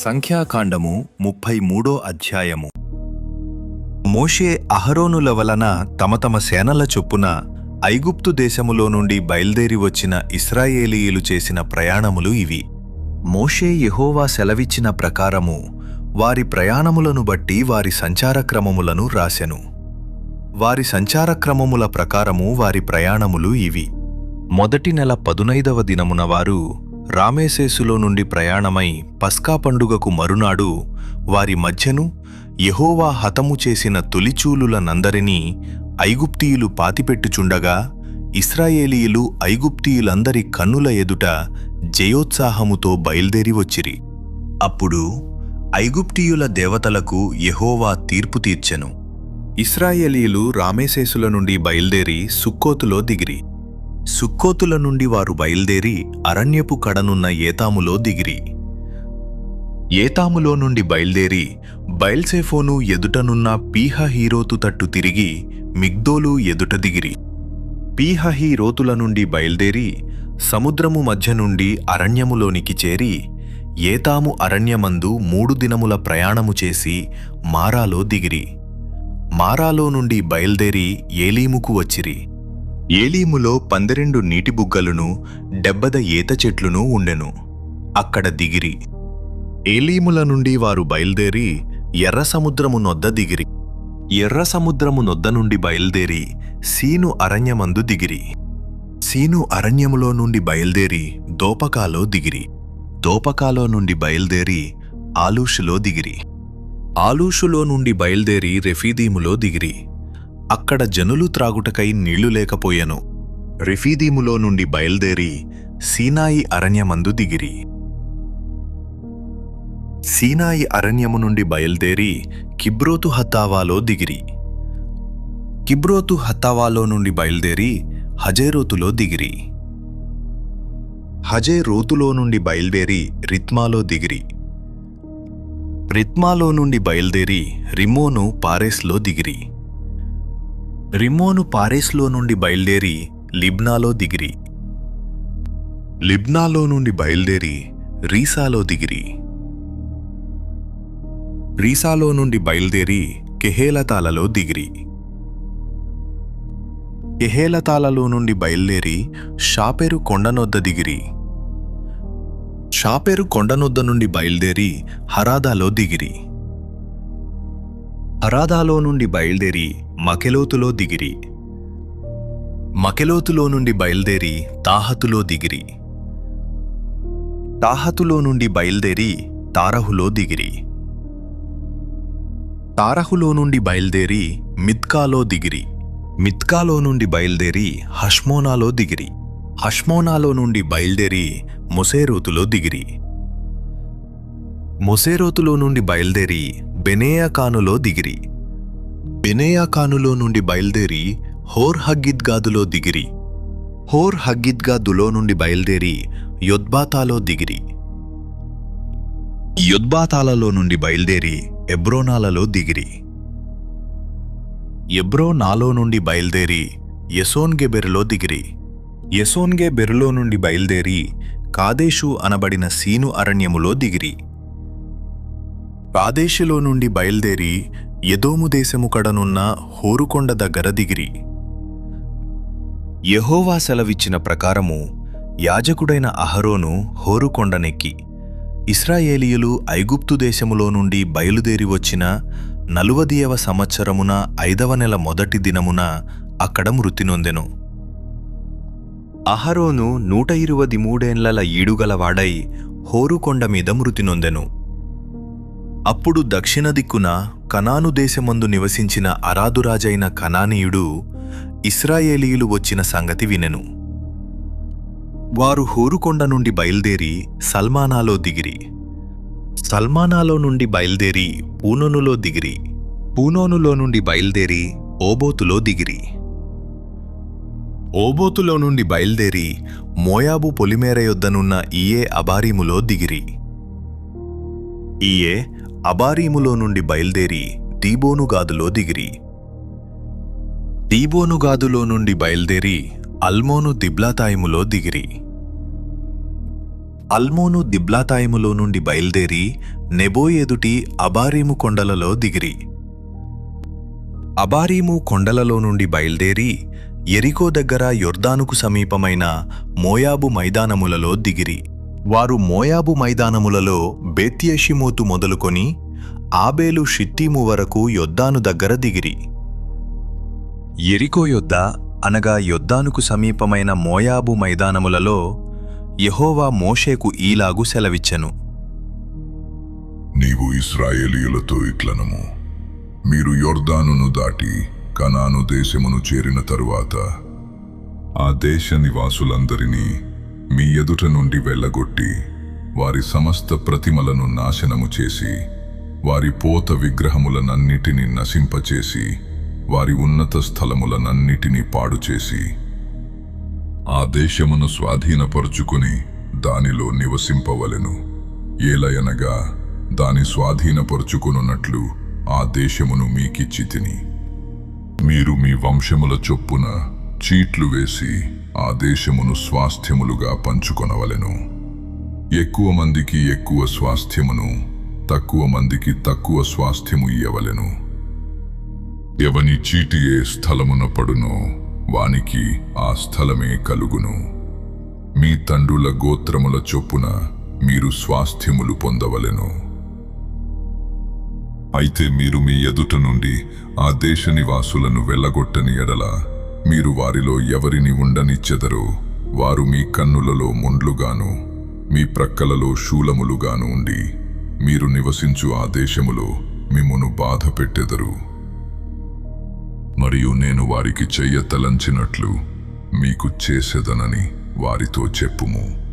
సంఖ్యాకాండము 33 అధ్యాయము. మోషే అహరోనుల వలన తమ సేనల చొప్పున ఐగుప్తు దేశములో నుండి బయల్దేరి వచ్చిన ఇశ్రాయేలీయులు చేసిన ప్రయాణములు ఇవి. మోషే యెహోవా సెలవిచ్చిన ప్రకారము వారి ప్రయాణములను బట్టి వారి సంచారక్రమములను రాసెను. వారి సంచారక్రమముల ప్రకారము వారి ప్రయాణములు ఇవి. మొదటి నెల 15వ దినమున వారు రామేసేసులో నుండి ప్రయాణమై పస్కా పండుగకు మరునాడు వారి మధ్యను యెహోవా హతము చేసిన తొలిచూలులనందరినీ ఐగుప్తీయులు పాతిపెట్టుచుండగా ఇశ్రాయేలీయులు ఐగుప్తీయులందరి కన్నుల ఎదుట జయోత్సాహముతో బయల్దేరి వచ్చిరి. అప్పుడు ఐగుప్తీయుల దేవతలకు యెహోవా తీర్పు తీర్చెను. ఇశ్రాయేలీయులు రామేసేసుల నుండి బయల్దేరి సుక్కోతులో దిగిరి. సుక్కోతుల నుండి వారు బయల్దేరి అరణ్యపు కడనున్న ఏతాములో దిగిరి. ఏతాములో నుండి బయల్దేరి బయల్సేఫోను ఎదుటనున్న పీహహీరోతు తట్టు తిరిగి మిగ్దోలు ఎదుట దిగిరి. పీహహీరోతుల నుండి బయల్దేరి సముద్రము మధ్య నుండి అరణ్యములోనికి చేరి ఏతాము అరణ్యమందు 3 దినముల ప్రయాణము చేసి మారాలో దిగిరి. మారాలో నుండి బయల్దేరి ఏలీముకు వచ్చిరి. ఏలీములో 12 నీటి బుగ్గలును 70 ఈత చెట్లును ఉండెను. అక్కడ దిగిరి. ఏలీముల నుండి వారు బయల్దేరి ఎర్ర సముద్రము నొద్ద దిగిరి. ఎర్ర సముద్రము నొద్ద నుండి బయల్దేరి సీను అరణ్యమందు దిగిరి. సీను అరణ్యములో నుండి బయల్దేరి దోపకాలో దిగిరి. దోపకాలో నుండి బయల్దేరి ఆలూషులో దిగిరి. ఆలూషులో నుండి బయల్దేరి రెఫీదీములో దిగిరి. అక్కడ జనులు త్రాగుటకై నీళ్లు లేకపోయెను. రెఫీదీములో నుండి బయల్దేరి సీనాయి అరణ్యమందు దిగిరి. సీనాయి అరణ్యము నుండి బయల్దేరి కిబ్రోతు హత్తావాలో దిగిరి. కిబ్రోతు హత్తావాలో నుండి బయల్దేరి హజేరోతులో దిగిరి. హజేరోతులో నుండి బయల్దేరి రిత్మాలో దిగిరి. రిత్మాలో నుండి బయల్దేరి రిమ్మోను పారేస్లో దిగిరి. రిమ్మోను పారేస్లో నుండి బయల్దేరి లిబ్నాలో దిగిరి. లిబ్నాలో నుండి బయల్దేరి రీసాలో దిగిరి. రీసాలో నుండి బయల్దేరి కెహేలతాలలో దిగిరి. కెహేలతాలలో నుండి బయల్దేరి షాపెరు కొండనొద్ద దిగిరి. షాపెరు కొండనొద్ద నుండి బయల్దేరి హరాదాలో దిగిరి. హరాదాలో నుండి బయల్దేరి మకెలోతులో దిగిరి. మకెలోతులో నుండి బయల్దేరి తాహతులో దిగిరి. తాహతులో నుండి బయల్దేరి తారహులో దిగిరి. తారహులో నుండి బయల్దేరి మిత్కాలో దిగిరి. మిత్కాలో నుండి బయల్దేరి హష్మోనాలో దిగిరి. హష్మోనాలో నుండి బయల్దేరి మొసేరోతులో దిగిరి. మొసేరోతులో నుండి బయల్దేరి బెనేయాకానులో దిగిరి. బెనేయాకానులో నుండి బయల్దేరి హోర్ హగ్గిద్గాదులో దిగిరి. హోర్ హగ్గిద్గాదులో నుండి బయల్దేరి యొద్బాతాలో దిగిరి. యొద్బాతాలలో నుండి బయల్దేరి ఎబ్రోనాలలో దిగిరి. ఎబ్రోనాలో నుండి బయల్దేరి యెసోన్గెబెరులో దిగిరి. యెసోన్గెబెరులో నుండి బయల్దేరి కాదేషు అనబడిన సీను అరణ్యములో దిగిరి. కాదేషులో నుండి బయల్దేరి ఎదోము దేశము కడనున్న హోరుకొండ దగ్గర దిగిరి. యెహోవా సెలవిచ్చిన ప్రకారము యాజకుడైన అహరోను హోరుకొండనెక్కి ఇశ్రాయేలీయులు ఐగుప్తు దేశములో నుండి బయలుదేరి వచ్చిన 40వ సంవత్సరమున 5వ నెల మొదటి దినమున అక్కడ మృతి నొందెను. అహరోను 123 ఈడుగలవాడై హోరుకొండ మీద మృతి నొందెను. అప్పుడు దక్షిణ దిక్కున కనాను దేశమందు నివసించిన అరాదురాజైన కనానీయుడు ఇశ్రాయేలీయులు వచ్చిన సంగతి వినెను. వారు హోరుకొండ నుండి బయల్దేరి సల్మానాలో దిగిరి. సల్మానాలో నుండి బయల్దేరి పూనోనులో దిగిరి. పూనోనులో నుండి బయల్దేరి ఓబోతులో దిగిరి. ఓబోతులో నుండి బయల్దేరి మోయాబు పొలిమేర యొద్దనున్న ఈయే అబారీములో దిగిరి. ఈయే అబారీములో నుండి బయల్దేరి దీబోనుగాదులో దిగిరి. దీబోనుగాదులో నుండి బయల్దేరి అల్మోను దిబ్లాతాయిములో దిగిరి. అల్మోను దిబ్లాతాయిములో నుండి బయల్దేరి నెబో ఎదుటి అబారీము కొండలలో దిగిరి. అబారీము కొండలలో నుండి బయల్దేరి ఎరికో దగ్గర యొర్దానుకు సమీపమైన మోయాబు మైదానములలో దిగిరి. వారు మోయాబు మైదానములలో బేత్యెషిమోతు మొదలుకొని ఆబేలు షిత్తీము వరకు యొర్దాను దగ్గర దిగిరి. ఎరికో యొద్ద అనగా యొర్దానుకు సమీపమైన మోయాబు మైదానములలో యెహోవా మోషేకు ఈలాగు సెలవిచ్చెను. నీవు ఇశ్రాయేలీయులతో ఇట్లనము, మీరు యొర్దానును దాటి కనాను దేశమును చేరిన తరువాత ఆ దేశ నివాసులందరినీ మీ ఎదుట నుండి వెళ్ళగొట్టి వారి సమస్త ప్రతిమలను నాశనము చేసి వారి పోత విగ్రహములనన్నిటినీ నశింపచేసి వారి ఉన్నత స్థలములనన్నిటినీ పాడుచేసి ఆ దేశమును స్వాధీనపరుచుకుని దానిలో నివసింపవలెను. ఏలయనగా దాని స్వాధీనపరుచుకొనున్నట్లు ఆ దేశమును మీకిచ్చితిని. మీరు మీ వంశముల చొప్పున చీట్లు వేసి ఆ దేశమును స్వాస్థ్యములుగా పంచుకొనవలెను. ఎక్కువ మందికి ఎక్కువ స్వాస్థ్యమును, తక్కువ మందికి తక్కువ స్వాస్థ్యము ఇయ్యవలెను. ఎవని చీటి ఏ స్థలమున పడునో వానికి ఆ స్థలమే కలుగును. మీ తండ్రుల గోత్రముల చొప్పున మీరు స్వాస్థ్యములు పొందవలెను. అయితే మీరు మీ ఎదుట నుండి ఆ దేశ నివాసులను వెళ్ళగొట్టని ఎడల మీరు వారిలో ఎవరిని ఉండనిచ్చెదరో వారు మీ కన్నులలో ముండ్లుగాను మీ ప్రక్కలలో శూలములుగాను ఉండి మీరు నివసించు ఆ దేశములో మిమ్మును బాధ పెట్టెదరు. మరియు నేను వారికి చెయ్యతలంచినట్లు మీకు చేసెదనని వారితో చెప్పుము.